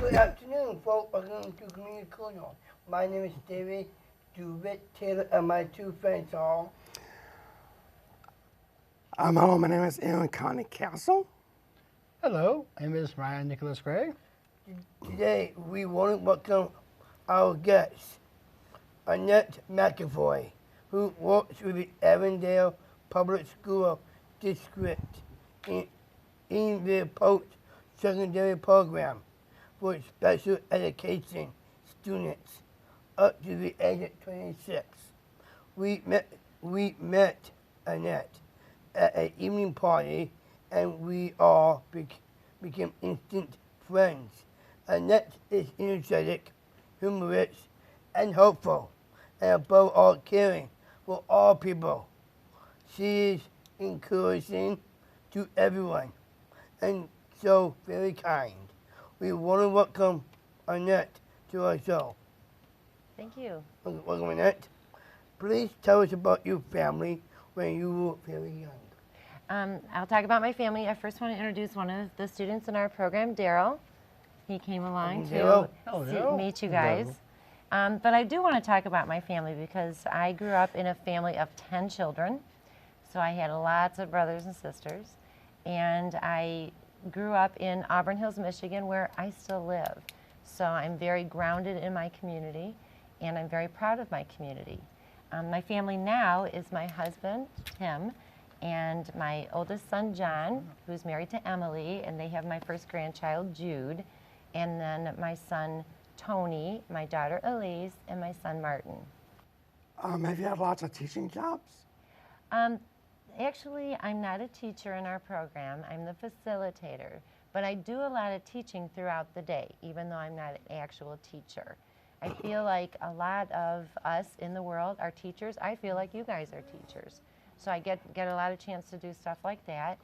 Good afternoon, folks. Welcome to Community Corner. My name is David DeWitt Taylor, and my two friends are. Hello, my name is Aaron Connie Castle. Hello, my name is Ryan Nicholas Gray. Today, we want to welcome our guest, Annette McAvoy, who works with the Avondale Public School District in their post-secondary program for special education students up to the age of 26. We met Annette at an evening party, and we all became instant friends. Annette is energetic, humorous, and hopeful, and above all, caring for all people. She is encouraging to everyone, and so very kind. We want to welcome Annette to our show. Thank you. Welcome, Annette. Please tell us about your family when you were very young. I'll talk about my family. I first want to introduce one of the students in our program, Darrell. He came along to meet you guys. But I do want to talk about my family because I grew up in a family of 10 children. So I had lots of brothers and sisters. And I grew up in Auburn Hills, Michigan, where I still live. So I'm very grounded in my community, and I'm very proud of my community. My family now is my husband, Tim, and my oldest son, John, who's married to Emily, and they have my first grandchild, Jude, and then my son, Tony, my daughter, Elise, and my son, Martin. Have you had lots of teaching jobs? Actually, I'm not a teacher in our program. I'm the facilitator, but I do a lot of teaching throughout the day, even though I'm not an actual teacher. I feel like a lot of us in the world are teachers. I feel like you guys are teachers. So I get a lot of chance to do stuff like that.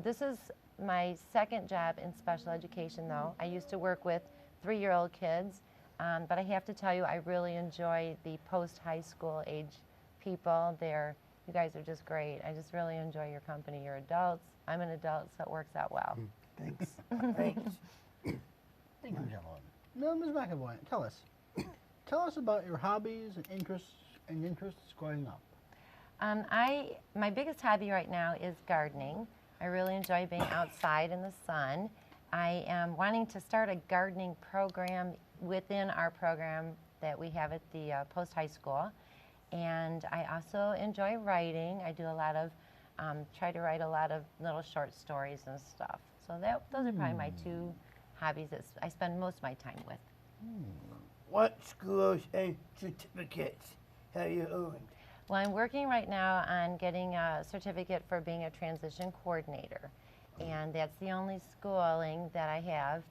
This is my second job in special education, though. I used to work with 3-year-old kids, but I have to tell you, I really enjoy the post-high school age people. You guys are just great. I just really enjoy your company. You're adults. I'm an adult, so it works out well. Thanks. Thanks. Thank you, gentlemen. Now, Ms. McAvoy, tell us about your hobbies and interests growing up. My biggest hobby right now is gardening. I really enjoy being outside in the sun. I am wanting to start a gardening program within our program that we have at the post-high school. And I also enjoy writing. I do a lot of, try to write a lot of little short stories and stuff. So those are probably my two hobbies that I spend most of my time with. What schools and certificates have you earned? Well, I'm working right now on getting a certificate for being a transition coordinator. And that's the only schooling that I have,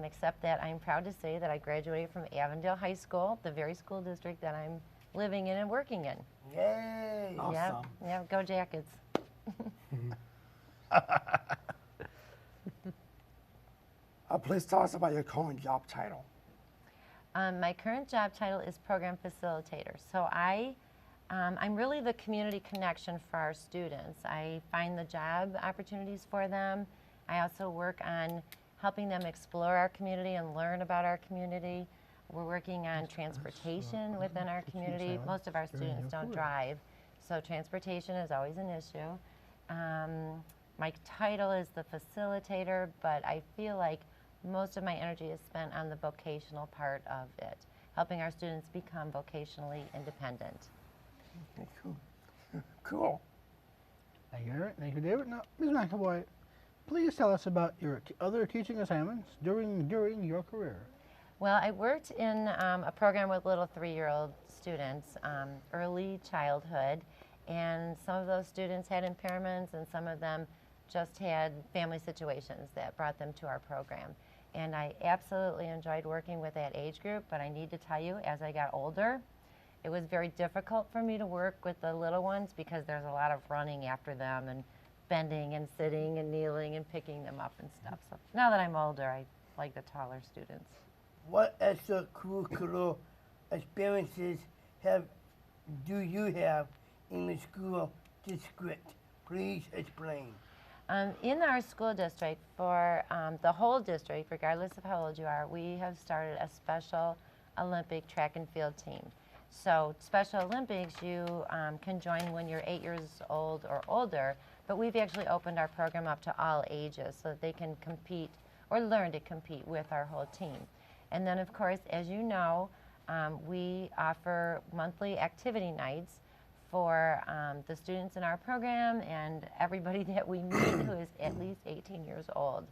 except that I'm proud to say that I graduated from Avondale High School, the very school district that I'm living in and working in. Yay! Awesome. Yeah, go Jackets. Please tell us about your current job title. My current job title is program facilitator. So I'm really the community connection for our students. I find the job opportunities for them. I also work on helping them explore our community and learn about our community. We're working on transportation within our community. Most of our students don't drive, so transportation is always an issue. My title is the facilitator, but I feel like most of my energy is spent on the vocational part of it, helping our students become vocationally independent. Okay, cool. Thank you, Eric. Thank you, David. Now, Ms. McAvoy, please tell us about your other teaching assignments during your career. Well, I worked in a program with little 3-year-old students, early childhood, and some of those students had impairments and some of them just had family situations that brought them to our program. And I absolutely enjoyed working with that age group, but I need to tell you, as I got older, it was very difficult for me to work with the little ones because there's a lot of running after them and bending and sitting and kneeling and picking them up and stuff. So now that I'm older, I like the taller students. What extracurricular experiences do you have in the school district? Please explain. In our school district, for the whole district, regardless of how old you are, we have started a Special Olympic track and field team. So Special Olympics, you can join when you're 8 years old or older, but we've actually opened our program up to all ages so that they can compete or learn to compete with our whole team. And then, of course, as you know, we offer monthly activity nights for the students in our program and everybody that we meet who is at least 18 years old.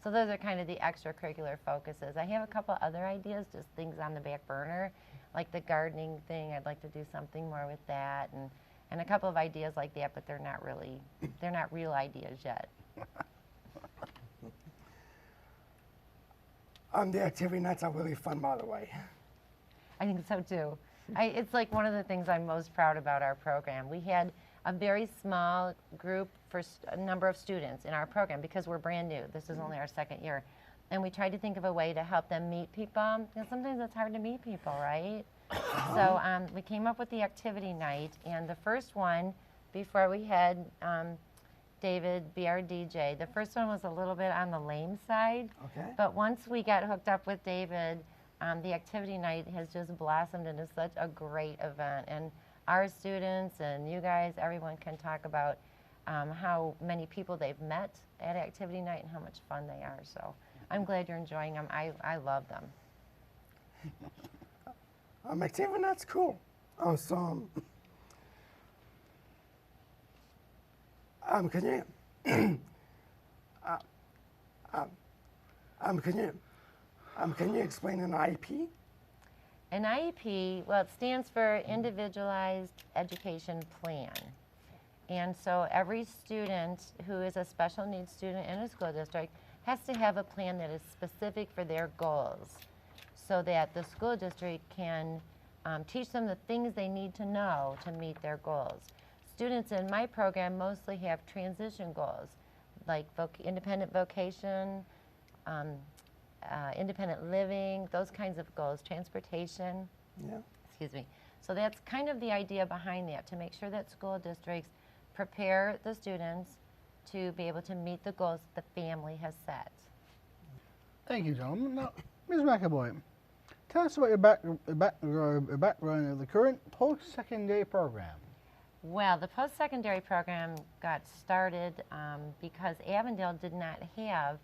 So those are kind of the extracurricular focuses. I have a couple other ideas, just things on the back burner, like the gardening thing. I'd like to do something more with that, and a couple of ideas like that, but they're not real ideas yet. The activity nights are really fun, by the way. I think so too. It's like one of the things I'm most proud about our program. We had a very small group for a number of students in our program because we're brand new. This is only our second year. And we tried to think of a way to help them meet people. Because sometimes it's hard to meet people, right? So we came up with the activity night. And the first one, before we had David be our DJ, the first one was a little bit on the lame side. Okay. But once we got hooked up with David, the activity night has just blossomed into such a great event. And our students and you guys, everyone can talk about how many people they've met at activity night and how much fun they are. So I'm glad you're enjoying them. I love them. Activity nights cool. So, can you explain an IEP? An IEP, well, it stands for Individualized Education Plan. And so every student who is a special needs student in a school district has to have a plan that is specific for their goals so that the school district can teach them the things they need to know to meet their goals. Students in my program mostly have transition goals, like independent vocation, independent living, those kinds of goals, transportation. Yeah. Excuse me. So that's kind of the idea behind that, to make sure that school districts prepare the students to be able to meet the goals the family has set. Thank you, gentlemen. Now, Ms. McAvoy, tell us about your background of the current post-secondary program. Well, the post-secondary program got started because Avondale did not have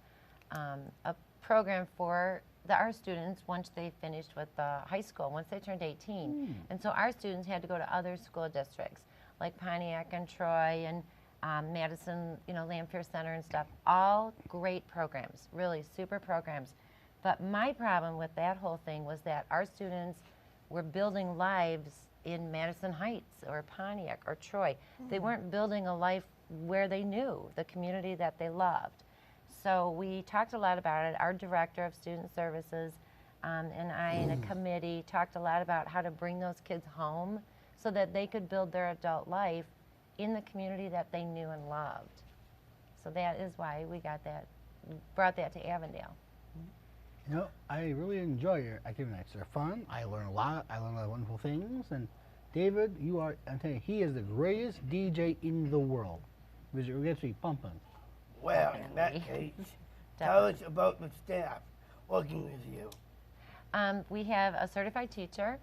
a program for our students once they finished with high school, once they turned 18. And so our students had to go to other school districts like Pontiac and Troy and Madison, Lanphier Center and stuff. All great programs, really super programs. But my problem with that whole thing was that our students were building lives in Madison Heights or Pontiac or Troy. They weren't building a life where they knew the community that they loved. So we talked a lot about it. Our director of student services and I in a committee talked a lot about how to bring those kids home so that they could build their adult life in the community that they knew and loved. So that is why we brought that to Avondale. I really enjoy your activity nights. They're fun. I learn a lot. I learn a lot of wonderful things. And David, I'm telling you, he is the greatest DJ in the world. Because it gets me pumping. Well, in that case, tell us about the staff working with you. We have a certified teacher,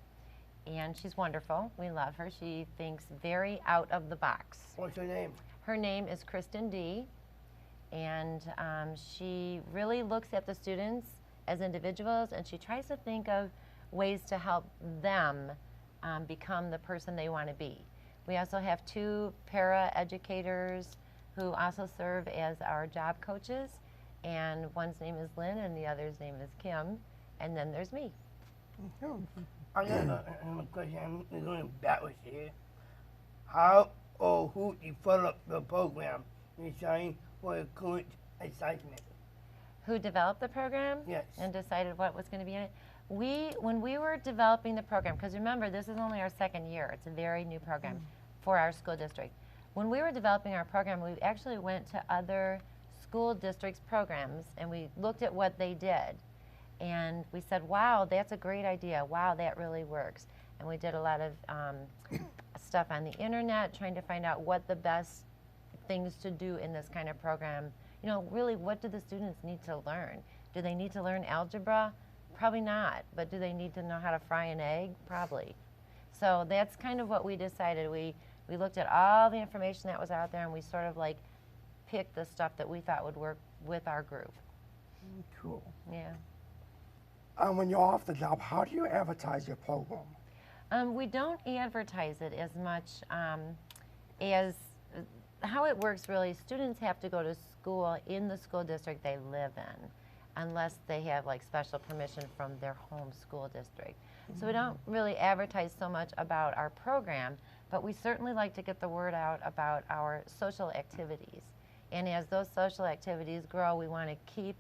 and she's wonderful. We love her. She thinks very out of the box. What's her name? Her name is Kristen D., and she really looks at the students as individuals, and she tries to think of ways to help them become the person they want to be. We also have 2 para-educators who also serve as our job coaches, and one's name is Lynn and the other's name is Kim, and then there's me. I got a question. I'm going backwards here. How or who developed the program designed for the current assignment? Who developed the program? Yes. And decided what was going to be in it? When we were developing the program, because remember, this is only our second year. It's a very new program for our school district. When we were developing our program, we actually went to other school districts' programs, and we looked at what they did. And we said, wow, that's a great idea. Wow, that really works. And we did a lot of stuff on the internet, trying to find out what the best things to do in this kind of program. You know, really, what do the students need to learn? Do they need to learn algebra? Probably not. But do they need to know how to fry an egg? Probably. So that's kind of what we decided. We looked at all the information that was out there, and we sort of like picked the stuff that we thought would work with our group. Cool. Yeah. When you're off the job, how do you advertise your program? We don't advertise it as much as how it works really. Students have to go to school in the school district they live in, unless they have like special permission from their home school district. So we don't really advertise so much about our program, but we certainly like to get the word out about our social activities. And as those social activities grow, we want to keep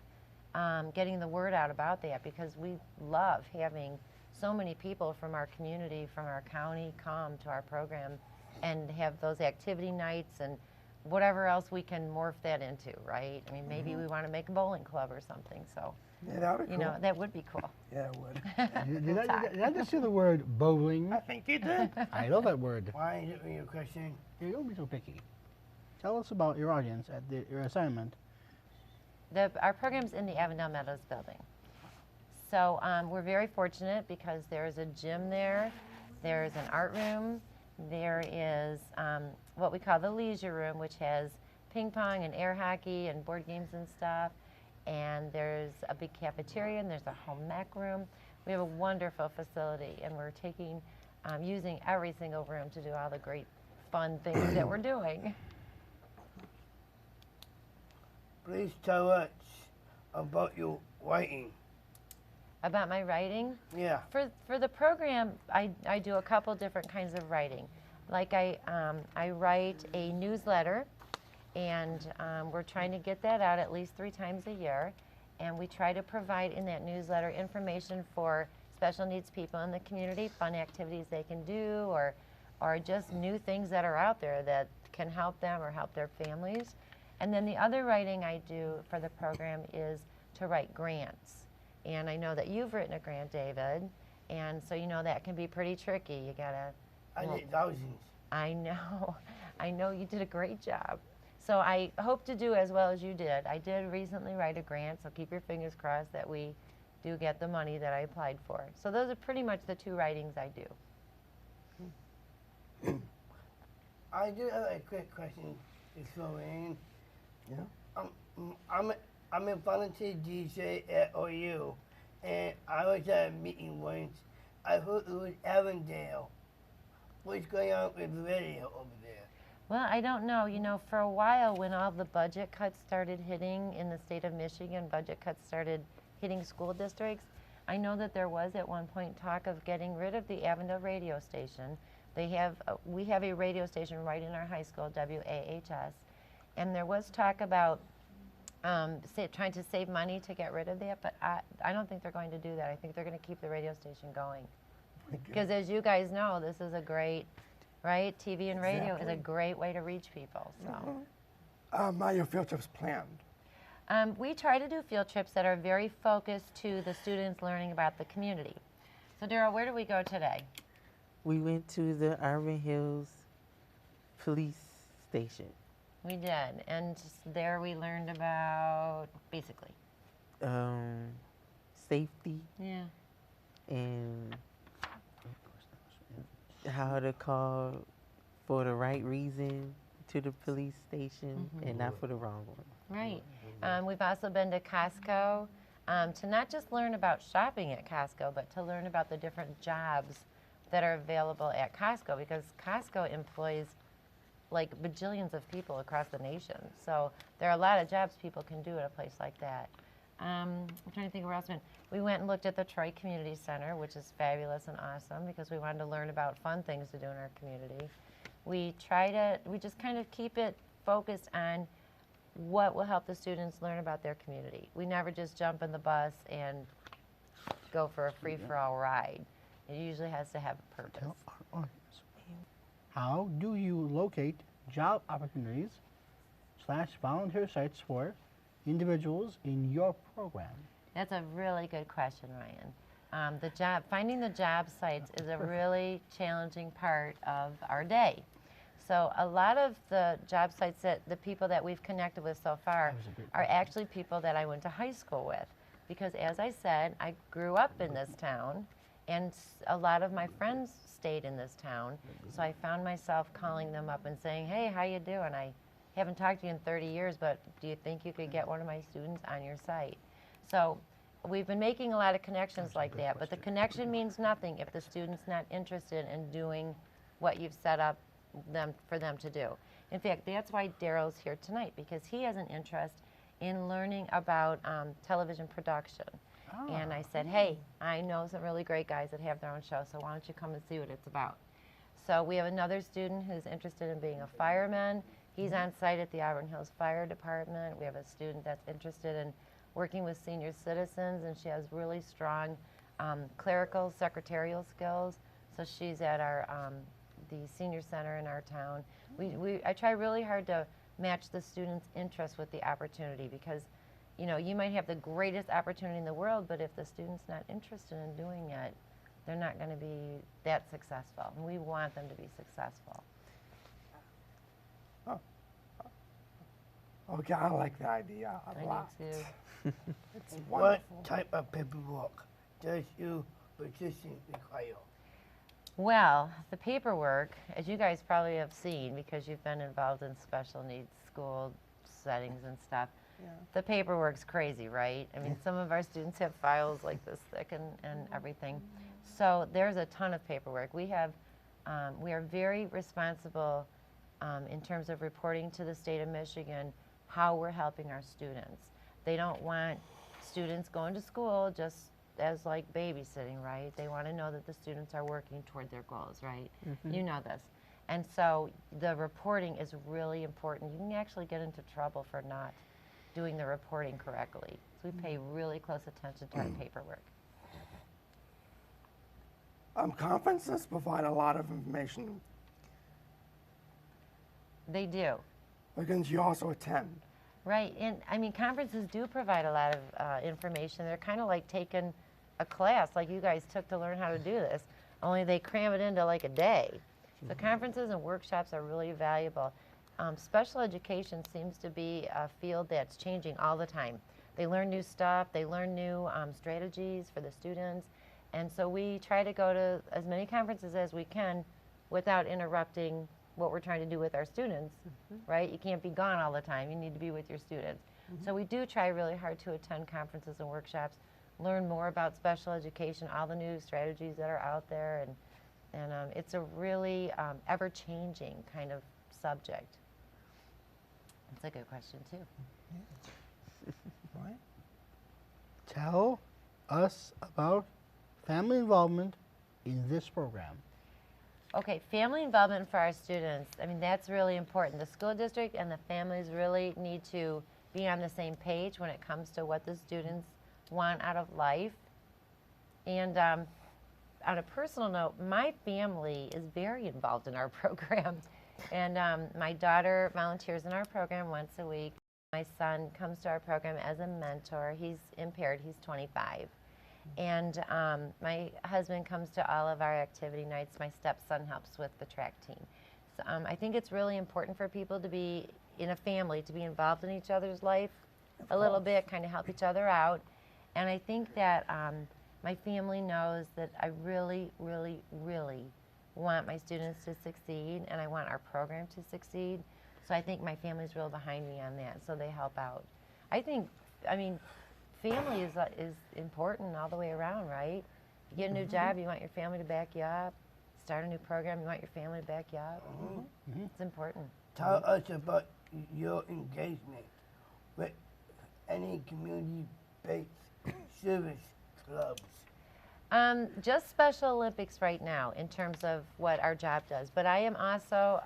getting the word out about that, because we love having so many people from our community, from our county, come to our program and have those activity nights and whatever else we can morph that into, right? I mean, maybe we want to make a bowling club or something, so. Yeah, that would be You cool. know, that would be cool. Yeah, it would. Did I just hear the word bowling? I think you did. I love that word. Why is it your question? You don't be so picky. Tell us about your audience at your assignment. Our program's in the Avondale Meadows building. So we're very fortunate because there's a gym there, there's an art room, there is what we call the leisure room, which has ping pong and air hockey and board games and stuff. And there's a big cafeteria, and there's a home ec room. We have a wonderful facility, and we're using every single room to do all the great fun things that we're doing. Please tell us about your writing. About my writing? Yeah. For the program, I do a couple different kinds of writing. Like I write a newsletter, and we're trying to get that out at least 3 times a year. And we try to provide in that newsletter information for special needs people in the community, fun activities they can do, or just new things that are out there that can help them or help their families. And then the other writing I do for the program is to write grants. And I know that you've written a grant, David, and so you know that can be pretty tricky. You gotta. I did thousands. I know you did a great job. So I hope to do as well as you did. I did recently write a grant, so keep your fingers crossed that we do get the money that I applied for. So those are pretty much the 2 writings I do. I do have a quick question to throw in. Yeah. I'm a volunteer DJ at OU, and I was at a meeting once. I heard it was Avondale. What's going on with the radio over there? Well, I don't know. You know, for a while when all the budget cuts started hitting in the state of Michigan, budget cuts started hitting school districts, I know that there was at one point talk of getting rid of the Avondale radio station. We have a radio station right in our high school, WAHS, and there was talk about trying to save money to get rid of that, but I don't think they're going to do that. I think they're going to keep the radio station going. Because as you guys know, this is a great, right? TV and radio is a great way to reach people. So, Are your field trips planned? we try to do field trips that are very focused to the students learning about the community. So, Darrell, where did we go today? We went to the Auburn Hills Police Station. We did, and there we learned about basically. Safety Yeah. and how to call for the right reason to the police station and not for the wrong one. Right. We've also been to Costco to not just learn about shopping at Costco, but to learn about the different jobs that are available at Costco, because Costco employs like bajillions of people across the nation. So there are a lot of jobs people can do at a place like that. I'm trying to think where else we went and looked at the Troy Community Center, which is fabulous and awesome because we wanted to learn about fun things to do in our community. We just kind of keep it focused on what will help the students learn about their community. We never just jump in the bus and go for a free-for-all ride. It usually has to have a purpose. Tell our audience. How do you locate job opportunities / volunteer sites for individuals in your program? That's a really good question, Ryan. Finding the job sites is a really challenging part of our day. So a lot of the job sites that the people that we've connected with so far are actually people that I went to high school with. Because as I said, I grew up in this town, and a lot of my friends stayed in this town. So I found myself calling them up and saying, hey, how you doing? I haven't talked to you in 30 years, but do you think you could get one of my students on your site? So we've been making a lot of connections like that, but the connection means nothing if the student's not interested in doing what you've set up for them to do. In fact, that's why Darrell's here tonight, because he has an interest in learning about television production. And I said, hey, I know some really great guys that have their own show, so why don't you come and see what it's about? So we have another student who's interested in being a fireman. He's on site at the Auburn Hills Fire Department. We have a student that's interested in working with senior citizens, and she has really strong clerical, secretarial skills. So she's at our the senior center in our town. I try really hard to match the students' interest with the opportunity, because you know, you might have the greatest opportunity in the world, but if the student's not interested in doing it, they're not going to be that successful. And we want them to be successful. Okay, I like the idea a lot. I do too. It's What wonderful. type of paperwork does your position require? Well, the paperwork, as you guys probably have seen because you've been involved in special needs school settings and stuff, the paperwork's crazy, right? I mean, some of our students have files like this thick and everything. So there's a ton of paperwork. We are very responsible in terms of reporting to the state of Michigan how we're helping our students. They don't want students going to school just as like babysitting, right? They want to know that the students are working toward their goals, right? You know this. And so the reporting is really important. You can actually get into trouble for not doing the reporting correctly. So we pay really close attention to our paperwork. Conferences provide a lot of information. They do. Because you also attend. Right, and I mean, conferences do provide a lot of information. They're kind of like taking a class like you guys took to learn how to do this, only they cram it into like a day. So conferences and workshops are really valuable. Special education seems to be a field that's changing all the time. They learn new stuff, they learn new strategies for the students, and so we try to go to as many conferences as we can without interrupting what we're trying to do with our students, right? You can't be gone all the time. You need to be with your students. So we do try really hard to attend conferences and workshops, learn more about special education, all the new strategies that are out there, and it's a really ever-changing kind of subject. That's a good question, too. Right? Tell us about family involvement in this program. Okay, family involvement for our students, I mean, that's really important. The school district and the families really need to be on the same page when it comes to what the students want out of life. And on a personal note, my family is very involved in our program. And my daughter volunteers in our program once a week. My son comes to our program as a mentor. He's impaired, he's 25. And my husband comes to all of our activity nights. My stepson helps with the track team. So I think it's really important for people to be in a family, to be involved in each other's life a little bit, kind of help each other out. And I think that my family knows that I really, really, really want my students to succeed, and I want our program to succeed. So I think my family's real behind me on that, so they help out. I mean, family is important all the way around, right? You get a new job, you want your family to back you up. Start a new program, you want your family to back you up. It's important. Tell us about your engagement with any community-based service clubs. Just Special Olympics right now in terms of what our job does. But I am also,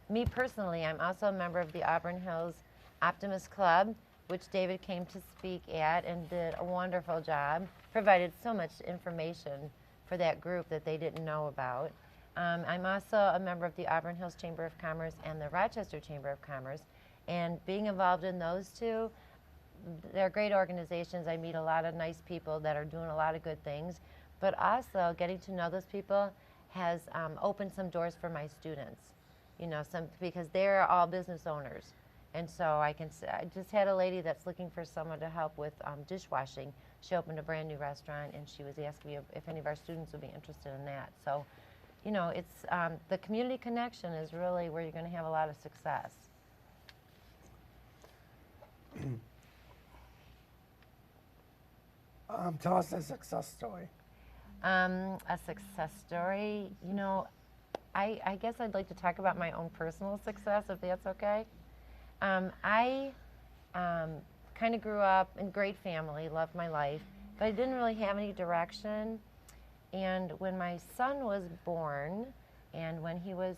me personally, I'm also a member of the Auburn Hills Optimist Club, which David came to speak at and did a wonderful job, provided so much information for that group that they didn't know about. I'm also a member of the Auburn Hills Chamber of Commerce and the Rochester Chamber of Commerce, and being involved in those two, they're great organizations. I meet a lot of nice people that are doing a lot of good things, but also getting to know those people has opened some doors for my students. You know, because they're all business owners. And so I just had a lady that's looking for someone to help with dishwashing. She opened a brand new restaurant, and she was asking me if any of our students would be interested in that. So, you know, it's the community connection is really where you're going to have a lot of success. Tell us a success story. A success story, you know, I guess I'd like to talk about my own personal success, if that's okay. I kind of grew up in a great family, loved my life, but I didn't really have any direction. And when my son was born, and when he was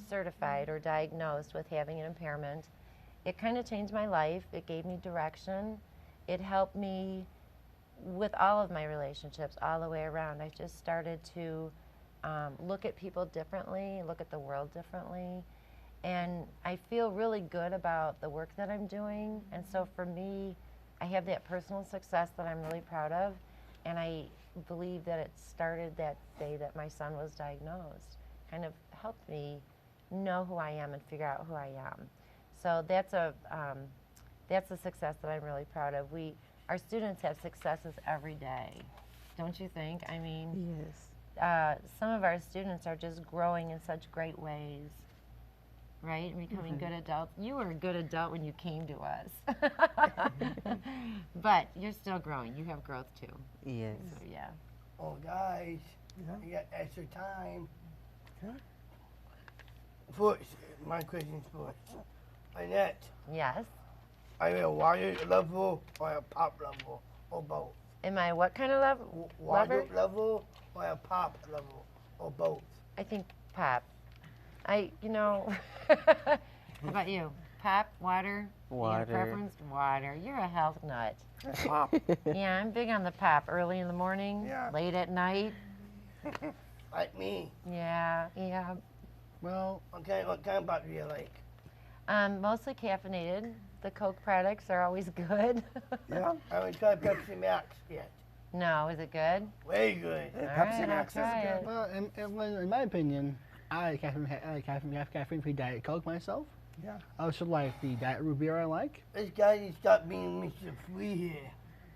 certified or diagnosed with having an impairment, it kind of changed my life. It gave me direction. It helped me with all of my relationships all the way around. I just started to look at people differently, look at the world differently. And I feel really good about the work that I'm doing. And so for me, I have that personal success that I'm really proud of. And I believe that it started that day that my son was diagnosed. Kind of helped me know who I am and figure out who I am. So that's a success that I'm really proud of. Our students have successes every day, don't you think? I mean, Yes. Some of our students are just growing in such great ways, right? And becoming good adults. You were a good adult when you came to us. But you're still growing. You have growth too. Yes. So, yeah. Oh, guys, you got extra time. First, my question's first. Annette, Yes. are you a water level or a pop level, or both? Am I what kind of level? Water level or a pop level, or both? I think pop. You know, how about you? Pop, water? Water. Your preference? Water. You're a health nut. Pop. Yeah, I'm big on the pop. Early in the morning, Yeah. late at night. Like me. Yeah. Well, What kind of pop do you like? Mostly caffeinated. The Coke products are always good. Yeah. I haven't tried Pepsi Max yet. No, is it good? Way good. Yeah, All Pepsi right, Max I'll is try good. it. well, in my opinion, I like caffeine-free Diet Coke myself. Yeah. I also like the Diet Root Beer I like. This guy needs to stop being Mr. Free here.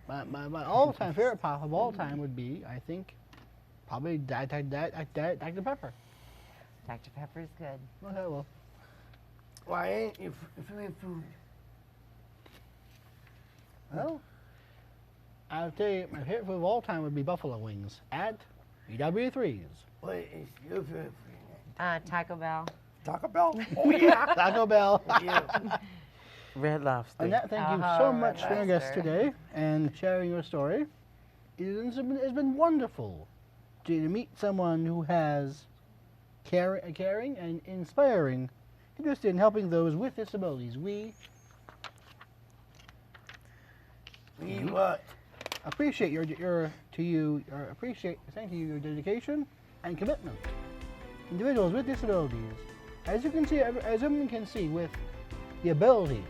My all-time favorite pop of all time would be, I think, probably Dr. Pepper. Dr. Pepper's good. Okay, well, Why ain't you free food? well, I'll tell you, my favorite food of all time would be buffalo wings at EW3's. What is your favorite food? Taco Bell. Taco Bell. Oh yeah. Taco Bell. Yeah. Red Lobster. Annette, thank you Oh, so much for being a guest Lobster. today and sharing your story. It's been wonderful to meet someone who has caring and inspiring interest in helping those with disabilities. We What? appreciate thank you your dedication and commitment. Individuals with disabilities, as everyone can see, with the abilities.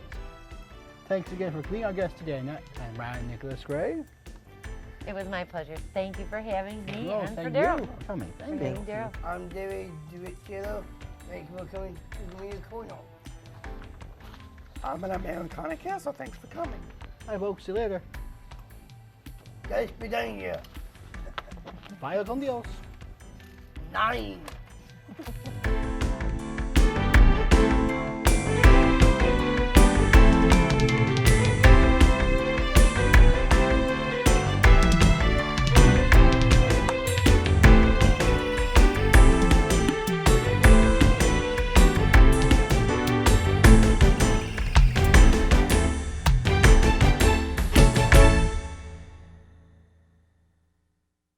Thanks again for being our guest today, Annette. I'm Ryan Nicholas Gray. It was my pleasure. Thank you for having me Oh, and for thank Daryl. you for coming. For Thank being you. Daryl. I'm DeWitt Taylor. Thank you for coming to the corner. I'm an Americana Castle. Thanks for coming. Bye, folks. See you later. Despedida. Bye con Dios. 9.